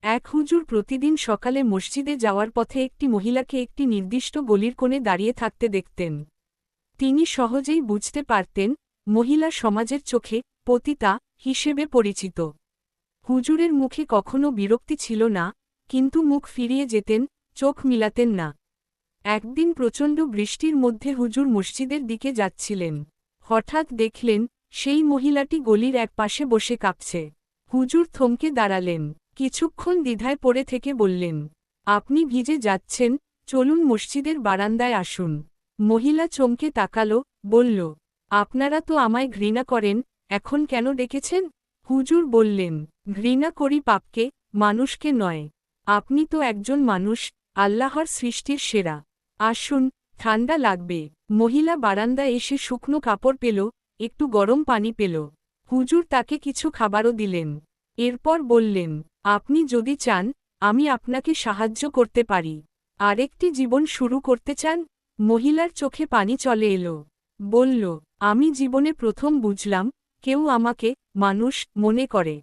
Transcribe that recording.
এক হুজুর প্রতিদিন সকালে মসজিদে যাওয়ার পথে একটি মহিলাকে একটি নির্দিষ্ট গলির কোণে দাঁড়িয়ে থাকতে দেখতেন। তিনি সহজেই বুঝতে পারতেন, মহিলা সমাজের চোখে পতিতা হিসেবে পরিচিত। হুজুরের মুখে কখনো বিরক্তি ছিল না, কিন্তু মুখ ফিরিয়ে যেতেন, চোখ মিলাতেন না। একদিন প্রচণ্ড বৃষ্টির মধ্যে হুজুর মসজিদের দিকে যাচ্ছিলেন। হঠাৎ দেখলেন, সেই মহিলাটি গলির এক পাশে বসে কাঁপছে। হুজুর থমকে দাঁড়ালেন, কিছুক্ষণ দ্বিধায় পড়ে থেকে বললেন, আপনি ভিজে যাচ্ছেন, চলুন মসজিদের বারান্দায় আসুন। মহিলা চমকে তাকালো, বলল, আপনারা তো আমায় ঘৃণা করেন, এখন কেন ডেকেছেন? হুজুর বললেন, ঘৃণা করি পাপকে, মানুষকে নয়। আপনি তো একজন মানুষ, আল্লাহর সৃষ্টির সেরা। আসুন, ঠান্ডা লাগবে। মহিলা বারান্দায় এসে শুকনো কাপড় পেল, একটু গরম পানি পেল। হুজুর তাকে কিছু খাবারও দিলেন। এরপর বললেন, আপনি যদি চান, আমি আপনাকে সাহায্য করতে পারি। আরেকটি জীবন শুরু করতে চান? মহিলার চোখে পানি চলে এলো। বলল, আমি জীবনে প্রথম বুঝলাম, কেউ আমাকে মানুষ মনে করে।